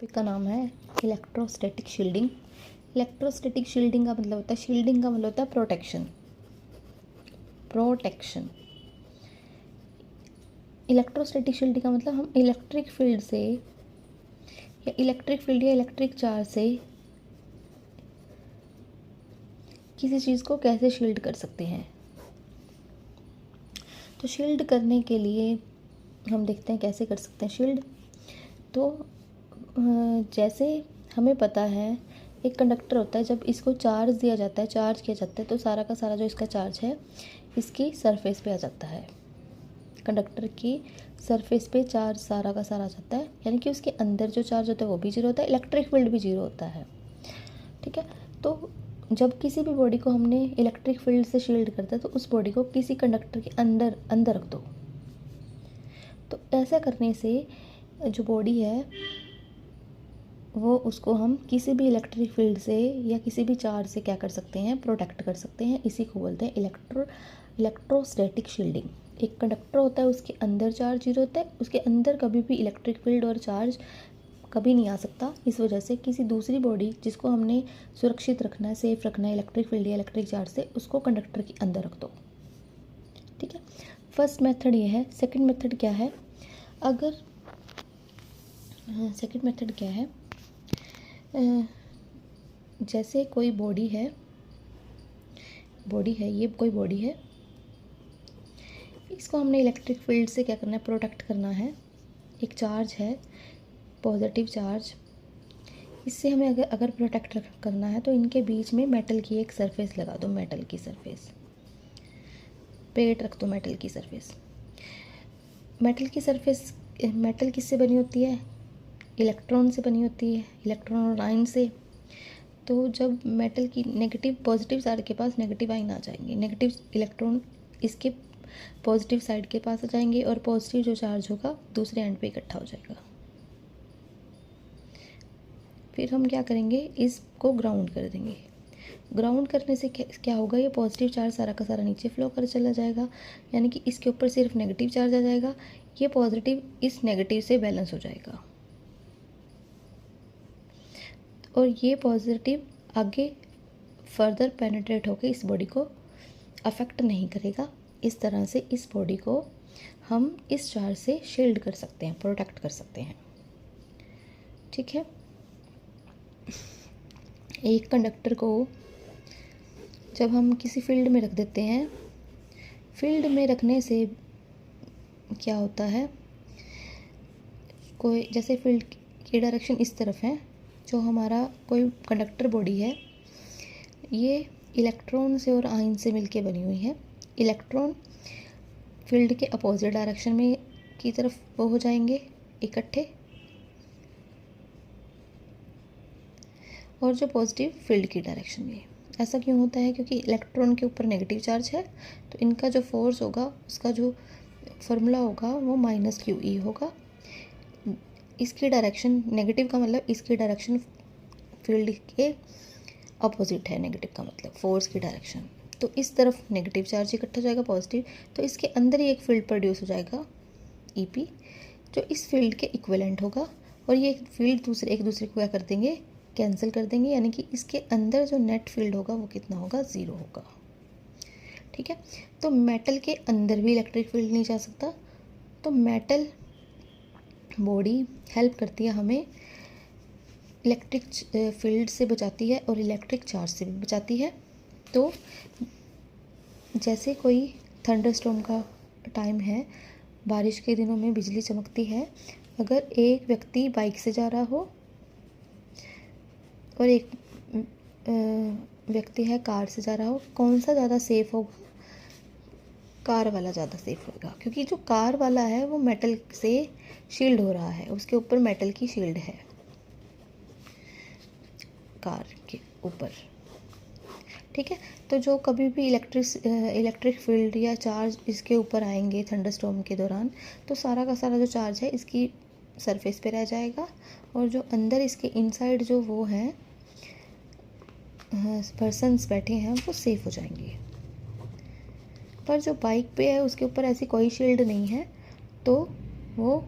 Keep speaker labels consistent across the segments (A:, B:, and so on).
A: Topic का नाम है इलेक्ट्रोस्टैटिक शील्डिंग। इलेक्ट्रोस्टैटिक शील्डिंग का मतलब होता है, शील्डिंग का मतलब होता है प्रोटेक्शन। इलेक्ट्रोस्टैटिक शील्डिंग का मतलब हम इलेक्ट्रिक फील्ड से या इलेक्ट्रिक चार्ज से किसी चीज़ को कैसे शील्ड कर सकते हैं। तो शील्ड करने के लिए हम देखते हैं कैसे कर सकते हैं शील्ड। तो जैसे हमें पता है एक कंडक्टर होता है, जब इसको चार्ज दिया जाता है, चार्ज किया जाता है, तो सारा का सारा जो इसका चार्ज है इसकी सरफेस पे आ जाता है। कंडक्टर की सरफेस पे चार्ज सारा का सारा आ जाता है, यानी कि उसके अंदर जो चार्ज होता है वो भी जीरो होता है, इलेक्ट्रिक फील्ड भी जीरो होता है। ठीक है, तो जब किसी भी बॉडी को हमने इलेक्ट्रिक फील्ड से शील्ड करता है तो उस बॉडी को किसी कंडक्टर के अंदर रख दो। तो ऐसा करने से जो बॉडी है वो उसको हम किसी भी इलेक्ट्रिक फील्ड से या किसी भी चार्ज से क्या कर सकते हैं, प्रोटेक्ट कर सकते हैं। इसी को बोलते हैं इलेक्ट्रोस्टैटिक शील्डिंग। एक कंडक्टर होता है, उसके अंदर चार्ज जीरो होता है, उसके अंदर कभी भी इलेक्ट्रिक फील्ड और चार्ज कभी नहीं आ सकता। इस वजह से किसी दूसरी बॉडी जिसको हमने सुरक्षित रखना है, सेफ रखना है इलेक्ट्रिक फील्ड या इलेक्ट्रिक चार्ज से, उसको कंडक्टर के अंदर रख दो। ठीक है, फर्स्ट मेथड ये है। सेकंड मेथड क्या है, सेकंड मेथड क्या है, जैसे कोई बॉडी है, ये कोई बॉडी है, इसको हमने इलेक्ट्रिक फील्ड से क्या करना है, प्रोटेक्ट करना है। एक चार्ज है, पॉजिटिव चार्ज, इससे हमें अगर प्रोटेक्ट करना है तो इनके बीच में मेटल की एक सरफेस लगा दो, मेटल की सरफेस, प्लेट रख दो मेटल की सरफेस। मेटल किससे बनी होती है, इलेक्ट्रॉन से बनी होती है, इलेक्ट्रॉन और आयन से। तो जब मेटल की नेगेटिव पॉजिटिव साइड के पास नेगेटिव आयन आ जाएंगे, नेगेटिव इलेक्ट्रॉन इसके पॉजिटिव साइड के पास आ जाएंगे और पॉजिटिव जो चार्ज होगा दूसरे एंड पे इकट्ठा हो जाएगा। फिर हम क्या करेंगे, इसको ग्राउंड कर देंगे। ग्राउंड करने से क्या होगा, ये पॉजिटिव चार्ज सारा का सारा नीचे फ्लो कर चला जाएगा, यानी कि इसके ऊपर सिर्फ नेगेटिव चार्ज आ जाएगा। ये पॉजिटिव इस नेगेटिव से बैलेंस हो जाएगा और ये पॉजिटिव आगे फर्दर पेनिट्रेट होकर इस बॉडी को अफेक्ट नहीं करेगा। इस तरह से इस बॉडी को हम इस चार्ज से शील्ड कर सकते हैं, प्रोटेक्ट कर सकते हैं। ठीक है, एक कंडक्टर को जब हम किसी फील्ड में रख देते हैं, फील्ड में रखने से क्या होता है, कोई जैसे फील्ड की डायरेक्शन इस तरफ है, जो हमारा कोई कंडक्टर बॉडी है ये इलेक्ट्रॉन से और आयन से मिलके बनी हुई है। इलेक्ट्रॉन फील्ड के अपोजिट डायरेक्शन में की तरफ वो हो जाएंगे इकट्ठे, और जो पॉजिटिव फील्ड की डायरेक्शन में। ऐसा क्यों होता है, क्योंकि इलेक्ट्रॉन के ऊपर नेगेटिव चार्ज है, तो इनका जो फोर्स होगा, उसका जो फॉर्मूला होगा वो -QE होगा। इसकी डायरेक्शन नेगेटिव का मतलब इसकी डायरेक्शन फील्ड के अपोजिट है, नेगेटिव का मतलब फोर्स की डायरेक्शन। तो इस तरफ नेगेटिव चार्ज इकट्ठा हो जाएगा पॉजिटिव, तो इसके अंदर ही एक फील्ड प्रोड्यूस हो जाएगा EP, जो इस फील्ड के इक्विवेलेंट होगा। और ये फील्ड एक दूसरे को क्या कर देंगे, कैंसिल कर देंगे, यानी कि इसके अंदर जो नेट फील्ड होगा वो कितना होगा, 0 होगा। ठीक है, तो मेटल के अंदर भी इलेक्ट्रिक फील्ड नहीं जा सकता। तो मेटल बॉडी हेल्प करती है हमें, इलेक्ट्रिक फील्ड से बचाती है और इलेक्ट्रिक चार्ज से भी बचाती है। तो जैसे कोई थंडरस्टॉर्म का टाइम है, बारिश के दिनों में बिजली चमकती है, अगर एक व्यक्ति बाइक से जा रहा हो और एक व्यक्ति है कार से जा रहा हो, कौन सा ज़्यादा सेफ होगा, कार वाला ज़्यादा सेफ होगा, क्योंकि जो कार वाला है वो मेटल से शील्ड हो रहा है, उसके ऊपर मेटल की शील्ड है कार के ऊपर। ठीक है, तो जो कभी भी इलेक्ट्रिक फील्ड या चार्ज इसके ऊपर आएंगे थंडरस्टॉर्म के दौरान, तो सारा का सारा जो चार्ज है इसकी सरफेस पे रह जाएगा, और जो अंदर इसके इनसाइड जो वो हैं पर्सन्स बैठे हैं वो सेफ हो जाएंगे। पर जो बाइक पे है उसके ऊपर ऐसी कोई शील्ड नहीं है, तो वो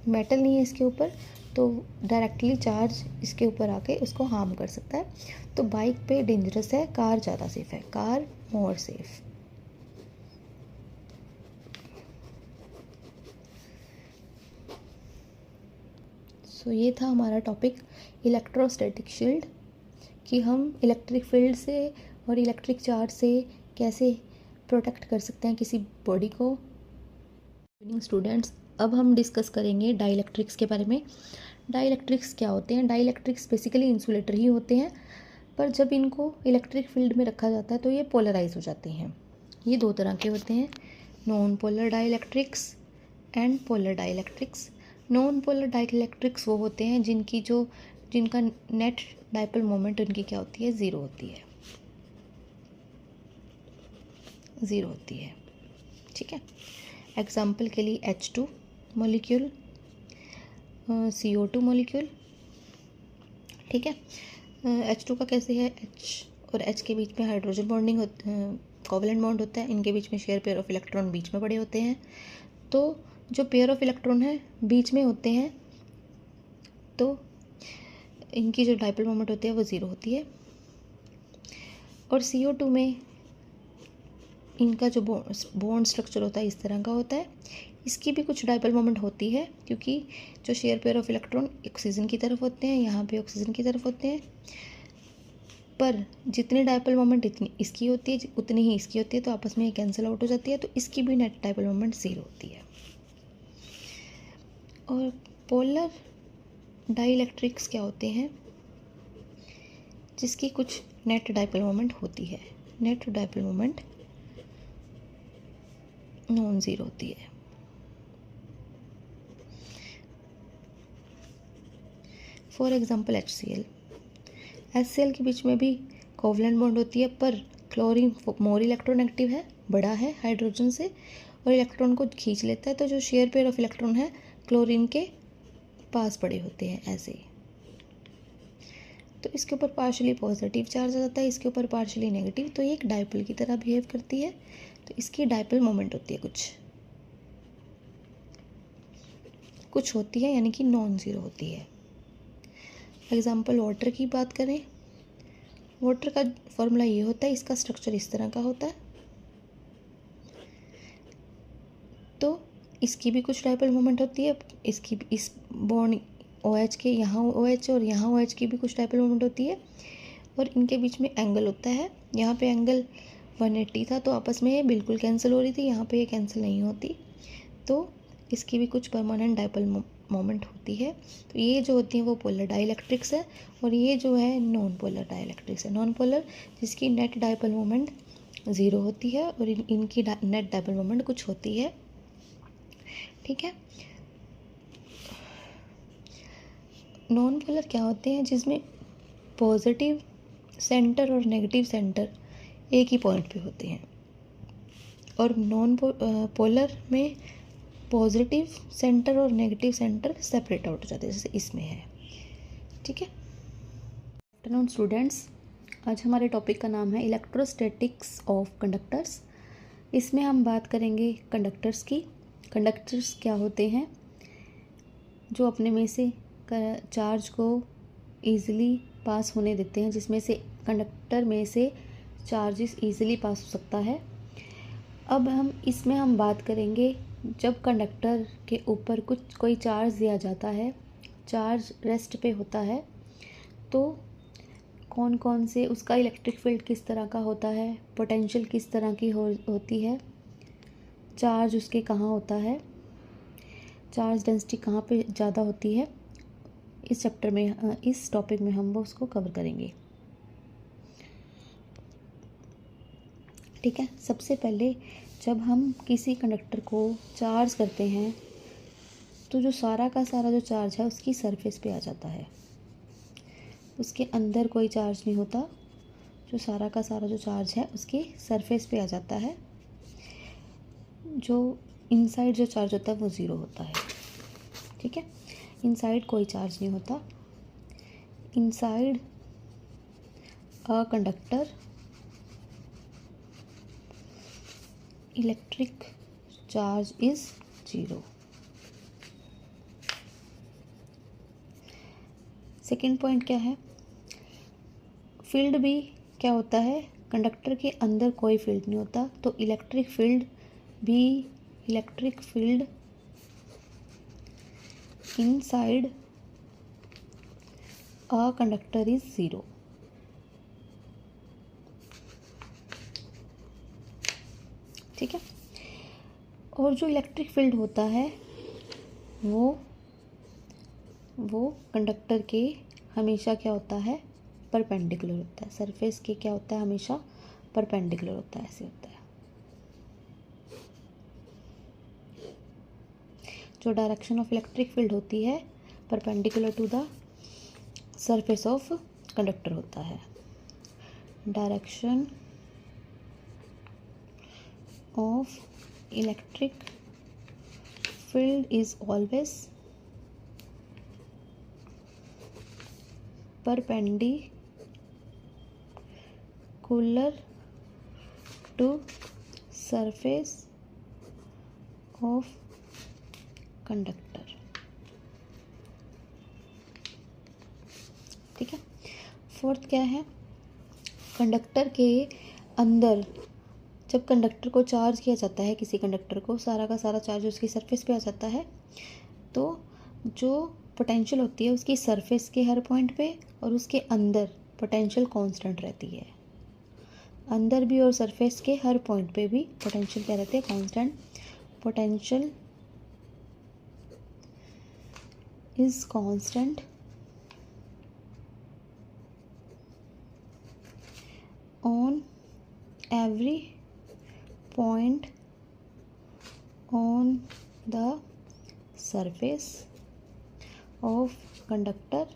A: मेटल नहीं है इसके ऊपर, तो डायरेक्टली चार्ज इसके ऊपर आके उसको हार्म कर सकता है। तो बाइक पे डेंजरस है, कार ज़्यादा सेफ है, कार मोर सेफ। सो ये था हमारा टॉपिक इलेक्ट्रोस्टैटिक शील्ड, कि हम इलेक्ट्रिक फील्ड से और इलेक्ट्रिक चार्ज से कैसे प्रोटेक्ट कर सकते हैं किसी बॉडी को। स्टूडेंट्स, अब हम डिस्कस करेंगे डाइलेक्ट्रिक्स के बारे में। डाइलेक्ट्रिक्स क्या होते हैं? डाइलेक्ट्रिक्स बेसिकली इंसुलेटर ही होते हैं, पर जब इनको इलेक्ट्रिक फील्ड में रखा जाता है तो ये पोलराइज हो जाते हैं। ये दो तरह के होते हैं, non polar dielectrics and polar dielectrics. Non polar dielectrics वो होते हैं जिनका नेट डाइपोल मोमेंट उनकी क्या होती है? ज़ीरो होती है, ज़ीरो होती है। ठीक है, एग्जाम्पल के लिए H2 मॉलिक्यूल, CO2 मॉलिक्यूल। ठीक है, H2 का कैसे है? H और H के बीच में हाइड्रोजन बॉन्डिंग कोवलेंट बॉन्ड होता है, इनके बीच में शेयर पेयर ऑफ इलेक्ट्रॉन बीच में पड़े होते हैं। तो जो पेयर ऑफ इलेक्ट्रॉन है बीच में होते हैं, तो इनकी जो डाइपोल मोमेंट होती है वो ज़ीरो होती है। और CO2 में इनका जो बॉन्ड स्ट्रक्चर होता है इस तरह का होता है। इसकी भी कुछ डाइपोल मोमेंट होती है, क्योंकि जो share pair of electron oxygen की तरफ होते हैं, यहाँ पे ऑक्सीजन की तरफ होते हैं, पर जितनी डाइपोल मोमेंट इतनी इसकी होती है उतनी ही इसकी होती है, तो आपस में ये कैंसिल आउट हो जाती है, तो इसकी भी नेट डाइपोल मोमेंट ज़ीरो होती है। और पोलर डाइलेक्ट्रिक्स क्या होते हैं? जिसकी कुछ नेट डाइपोल मोमेंट होती है, net dipole moment non zero होती है। फॉर एग्जांपल HCl के बीच में भी कोवलेंट बॉन्ड होती है, पर क्लोरीन मोर इलेक्ट्रोनेगेटिव है, बड़ा है हाइड्रोजन से और इलेक्ट्रॉन को खींच लेता है, तो जो शेयर पेयर ऑफ इलेक्ट्रॉन है क्लोरीन के पास पड़े होते हैं ऐसे। तो इसके ऊपर पार्शियली पॉजिटिव चार्ज आ जाता है, इसके ऊपर पार्शियली नेगेटिव, तो ये एक डाइपोल की तरह बिहेव करती है। तो इसकी डाइपोल मोमेंट होती है कुछ होती है, यानी कि नॉन ज़ीरो होती है। एग्जाम्पल वाटर की बात करें, वाटर का फॉर्मूला ये होता है, इसका स्ट्रक्चर इस तरह का होता है, तो इसकी भी कुछ डाइपोल मोमेंट होती है, इसकी इस बॉन्ड OH के यहाँ OH और यहाँ OH की भी कुछ डाइपोल मोमेंट होती है, और इनके बीच में एंगल होता है। यहाँ पे एंगल 180 था, तो आपस में ये बिल्कुल कैंसिल हो रही थी, यहाँ पे ये कैंसिल नहीं होती, तो इसकी भी कुछ परमानेंट डाइपोल मोमेंट होती है। तो ये जो होती है वो पोलर डाइलेक्ट्रिक्स है, और ये जो है नॉन पोलर डाइलेक्ट्रिक्स है। नॉन पोलर जिसकी नेट डाइपोल मोमेंट ज़ीरो होती है और इनकी नेट डाइपोल मोमेंट कुछ होती है। ठीक है, नॉन पोलर क्या होते हैं? जिसमें पॉजिटिव सेंटर और नेगेटिव सेंटर एक ही पॉइंट पे होते हैं, और नॉन पोलर में पॉजिटिव सेंटर और नेगेटिव सेंटर सेपरेट आउट हो जाते हैं, जैसे इसमें है। ठीक है, आफ्टरनून स्टूडेंट्स, आज हमारे टॉपिक का नाम है इलेक्ट्रोस्टैटिक्स ऑफ कंडक्टर्स। इसमें हम बात करेंगे कंडक्टर्स की। कंडक्टर्स क्या होते हैं? जो अपने में से चार्ज को ईज़िली पास होने देते हैं, जिसमें से कंडक्टर में से चार्जेस ईज़िली पास हो सकता है। अब इसमें हम बात करेंगे, जब कंडक्टर के ऊपर कोई चार्ज दिया जाता है, चार्ज रेस्ट पे होता है, तो कौन कौन से उसका इलेक्ट्रिक फील्ड किस तरह का होता है, पोटेंशियल किस तरह की होती है, चार्ज उसके कहाँ होता है, चार्ज डेंसिटी कहाँ पे ज़्यादा होती है, इस चैप्टर में इस टॉपिक में हम वो उसको कवर करेंगे। ठीक है, सबसे पहले जब हम किसी कंडक्टर को चार्ज करते हैं, तो जो सारा का सारा जो चार्ज है उसकी सरफेस पे आ जाता है, उसके अंदर कोई चार्ज नहीं होता। जो सारा का सारा जो चार्ज है उसकी सरफेस पे आ जाता है। जो इनसाइड जो चार्ज होता है वो ज़ीरो होता है। ठीक है, इनसाइड कोई चार्ज नहीं होता। Inside a conductor electric charge is zero. Second point क्या है, फील्ड भी क्या होता है, कंडक्टर के अंदर कोई फील्ड नहीं होता, तो electric field inside a conductor is 0। ठीक है। और जो इलेक्ट्रिक फील्ड होता है वो कंडक्टर के हमेशा क्या होता है, परपेंडिकुलर होता है, सरफेस के क्या होता है, हमेशा परपेंडिकुलर होता है, ऐसे होता है। जो डायरेक्शन ऑफ इलेक्ट्रिक फील्ड होती है perpendicular to the surface of conductor होता है। Direction of electric field is always perpendicular to surface of conductor। ठीक है। फोर्थ क्या है, कंडक्टर के अंदर जब कंडक्टर को चार्ज किया जाता है, किसी कंडक्टर को सारा का सारा चार्ज उसकी सरफेस पे आ जाता है, तो जो पोटेंशियल होती है उसकी सरफेस के हर पॉइंट पे और उसके अंदर पोटेंशियल कांस्टेंट रहती है। अंदर भी और सरफेस के हर पॉइंट पे भी पोटेंशियल क्या रहते हैं, constant. Potential is constant on every point on the surface of conductor,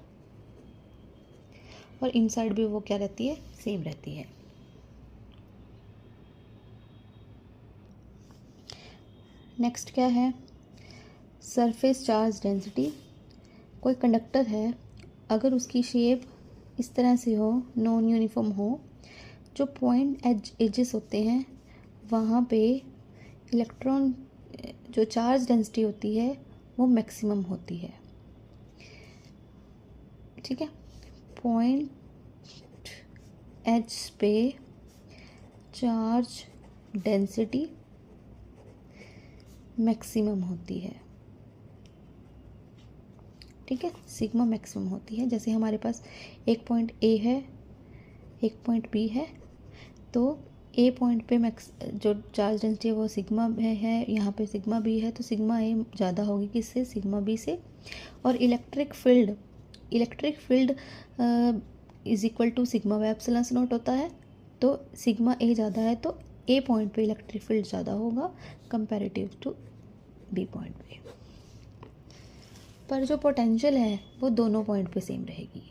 A: और इनसाइड भी वो क्या रहती है, सेम रहती है। नेक्स्ट क्या है, सरफेस चार्ज डेंसिटी। कोई कंडक्टर है, अगर उसकी शेप इस तरह से हो, नॉन यूनिफॉर्म हो, जो पॉइंट एजेस होते हैं वहाँ पे इलेक्ट्रॉन जो चार्ज डेंसिटी होती है वो मैक्सिमम होती है। ठीक है। पॉइंट एच पे चार्ज डेंसिटी मैक्सिमम होती है। ठीक है, सिग्मा मैक्सिमम होती है। जैसे हमारे पास एक पॉइंट ए है, एक पॉइंट बी है, तो ए पॉइंट पे जो चार्ज डेंसिटी है वो सिग्मा है, यहाँ पे सिग्मा बी है, तो सिग्मा ए ज़्यादा होगी किससे, सिग्मा बी से। और electric field is equal to sigma by epsilon naught होता है, तो सिग्मा ए ज़्यादा है तो ए पॉइंट पे इलेक्ट्रिक फील्ड ज़्यादा होगा कंपैरेटिव टू बी पॉइंट पे। पर जो पोटेंशियल है वो दोनों पॉइंट पे सेम रहेगी।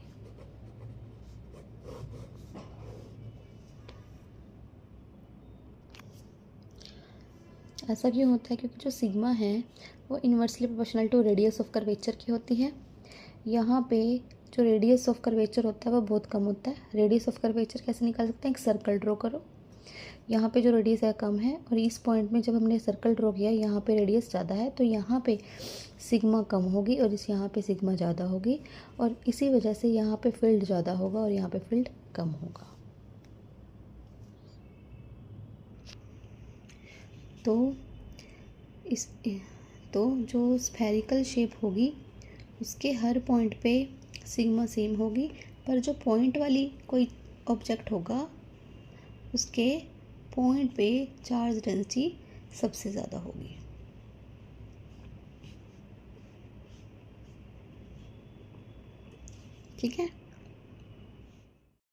A: ऐसा क्यों होता है, क्योंकि जो सिग्मा है वो inversely proportional to radius of curvature की होती है। यहाँ पे जो रेडियस ऑफ कर्वेचर होता है वो बहुत कम होता है। रेडियस ऑफ कर्वेचर कैसे निकाल सकते हैं, एक सर्कल ड्रॉ करो, यहाँ पे जो रेडियस है कम है, और इस पॉइंट में जब हमने सर्कल ड्रॉ किया यहाँ पे रेडियस ज़्यादा है, तो यहाँ पे सिग्मा कम होगी और इस यहाँ पे सिग्मा ज़्यादा होगी, और इसी वजह से यहाँ पे फील्ड ज़्यादा होगा और यहाँ पे फील्ड कम होगा। तो जो स्फेरिकल शेप होगी उसके हर पॉइंट पे सिग्मा सेम होगी, पर जो पॉइंट वाली कोई ऑब्जेक्ट होगा उसके पॉइंट पे चार्ज डेंसिटी सबसे ज़्यादा होगी। ठीक है।